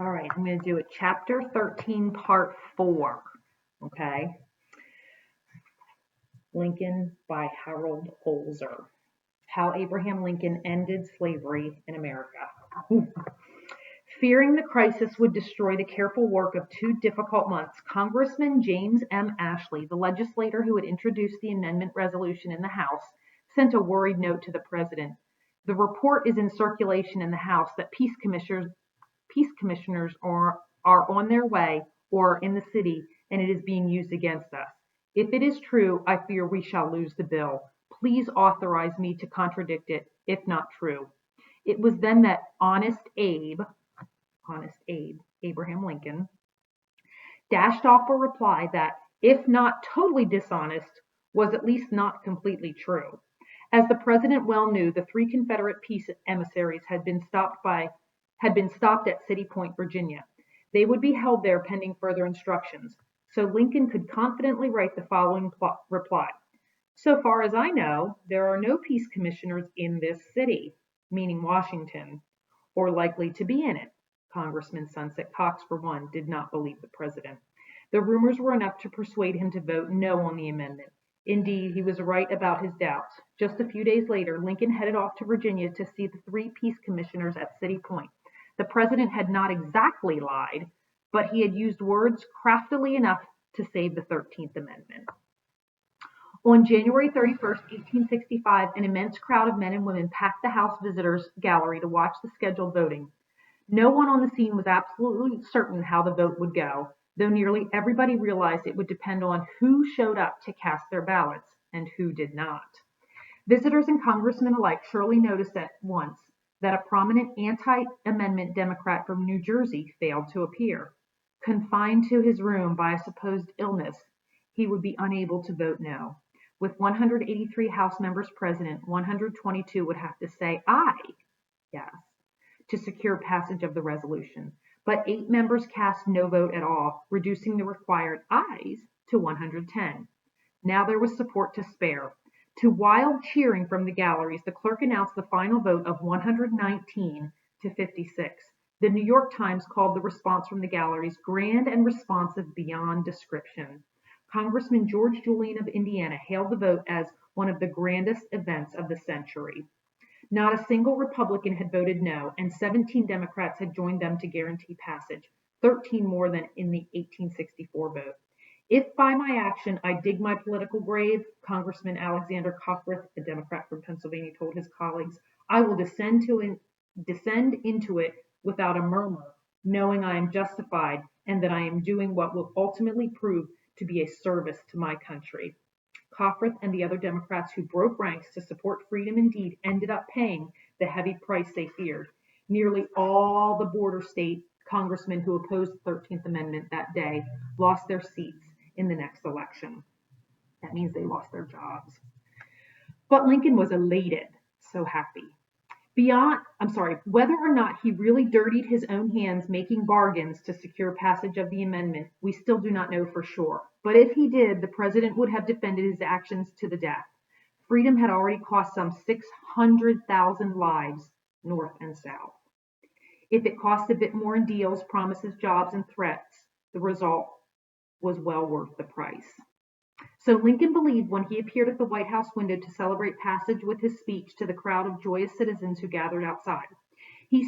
All right, I'm going to do it. Chapter 13, Part 4. Okay. Lincoln by Harold Holzer. How Abraham Lincoln Ended Slavery in America. Fearing the crisis would destroy the careful work of 2 difficult months, Congressman James M. Ashley, the legislator who had introduced the amendment resolution in the House, sent a worried note to the president. The report is in circulation in the House that peace commissioners are on their way or in the city, and it is being used against us. If it is true, I fear we shall lose the bill. Please authorize me to contradict it, if not true. It was then that Honest Abe, Abraham Lincoln, dashed off a reply that, if not totally dishonest, was at least not completely true. As the president well knew, the 3 Confederate peace emissaries had been stopped at City Point, Virginia. They would be held there pending further instructions, so Lincoln could confidently write the following reply. So far as I know, there are no peace commissioners in this city, meaning Washington, or likely to be in it. Congressman Sunset Cox, for one, did not believe the president. The rumors were enough to persuade him to vote no on the amendment. Indeed, he was right about his doubts. Just a few days later, Lincoln headed off to Virginia to see the 3 peace commissioners at City Point. The president had not exactly lied, but he had used words craftily enough to save the 13th Amendment. On January 31st, 1865, an immense crowd of men and women packed the House visitors gallery to watch the scheduled voting. No one on the scene was absolutely certain how the vote would go, though nearly everybody realized it would depend on who showed up to cast their ballots and who did not. Visitors and congressmen alike surely noticed at once that a prominent anti-amendment Democrat from New Jersey failed to appear. Confined to his room by a supposed illness, he would be unable to vote no. With 183 House members present, 122 would have to say aye, yes, to secure passage of the resolution. But 8 members cast no vote at all, reducing the required ayes to 110. Now there was support to spare. To wild cheering from the galleries, the clerk announced the final vote of 119 to 56. The New York Times called the response from the galleries grand and responsive beyond description. Congressman George Julian of Indiana hailed the vote as one of the grandest events of the century. Not a single Republican had voted no, and 17 Democrats had joined them to guarantee passage, 13 more than in the 1864 vote. If by my action I dig my political grave, Congressman Alexander Cockworth, a Democrat from Pennsylvania, told his colleagues, I will descend into it without a murmur, knowing I am justified and that I am doing what will ultimately prove to be a service to my country. Cockworth and the other Democrats who broke ranks to support freedom indeed ended up paying the heavy price they feared. Nearly all the border state congressmen who opposed the 13th Amendment that day lost their seats in the next election. That means they lost their jobs. But Lincoln was elated, so happy. Whether or not he really dirtied his own hands making bargains to secure passage of the amendment, we still do not know for sure. But if he did, the president would have defended his actions to the death. Freedom had already cost some 600,000 lives, north and south. If it cost a bit more in deals, promises, jobs, and threats, the result was well worth the price. So Lincoln believed when he appeared at the White House window to celebrate passage with his speech to the crowd of joyous citizens who gathered outside. He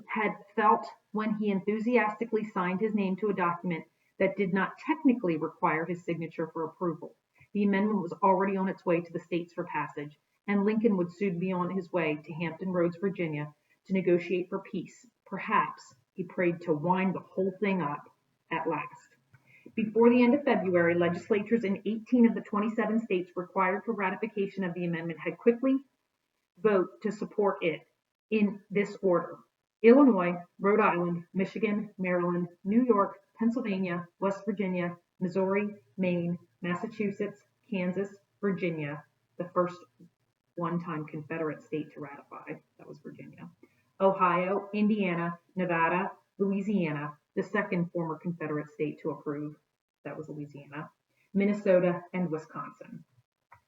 had felt when he enthusiastically signed his name to a document that did not technically require his signature for approval. The amendment was already on its way to the states for passage, and Lincoln would soon be on his way to Hampton Roads, Virginia, to negotiate for peace. Perhaps he prayed to wind the whole thing up at last. Before the end of February, legislatures in 18 of the 27 states required for ratification of the amendment had quickly vote to support it in this order: Illinois, Rhode Island, Michigan, Maryland, New York, Pennsylvania, West Virginia, Missouri, Maine, Massachusetts, Kansas, Virginia, the first one-time Confederate state to ratify, that was Virginia, Ohio, Indiana, Nevada, Louisiana, the second former Confederate state to approve, that was Louisiana, Minnesota, and Wisconsin.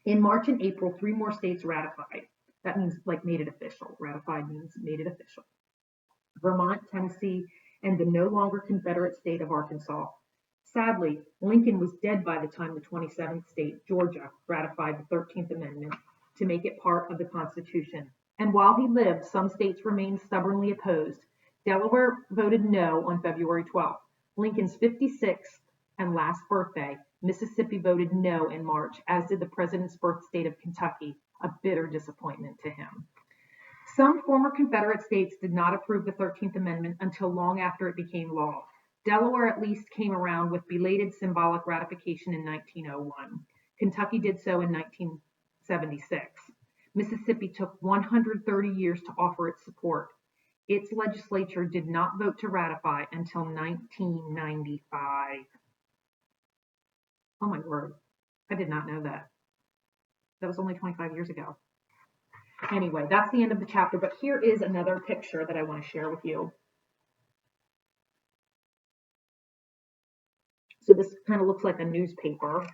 In March and April, 3 more states ratified. That means made it official. Ratified means made it official. Vermont, Tennessee, and the no longer Confederate state of Arkansas. Sadly, Lincoln was dead by the time the 27th state, Georgia, ratified the 13th Amendment to make it part of the Constitution. And while he lived, some states remained stubbornly opposed. Delaware voted no on February 12th. Lincoln's 56th and last birthday, Mississippi voted no in March, as did the president's birth state of Kentucky, a bitter disappointment to him. Some former Confederate states did not approve the 13th Amendment until long after it became law. Delaware at least came around with belated symbolic ratification in 1901. Kentucky did so in 1976. Mississippi took 130 years to offer its support. Its legislature did not vote to ratify until 1995. Oh my word, I did not know that. That was only 25 years ago. Anyway, that's the end of the chapter, but here is another picture that I want to share with you. So this kind of looks like a newspaper.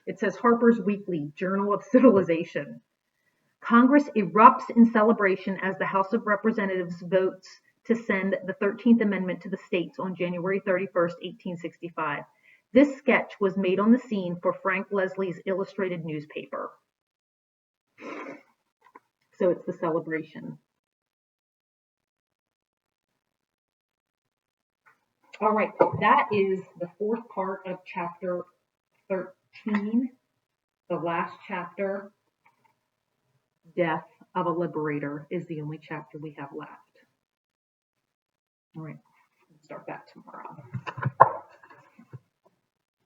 It says Harper's Weekly, Journal of Civilization. Congress erupts in celebration as the House of Representatives votes to send the 13th Amendment to the states on January 31st, 1865. This sketch was made on the scene for Frank Leslie's illustrated newspaper. So it's the celebration. All right, that is the fourth part of chapter 13, the last chapter. Death of a Liberator is the only chapter we have left. All right, we'll start that tomorrow.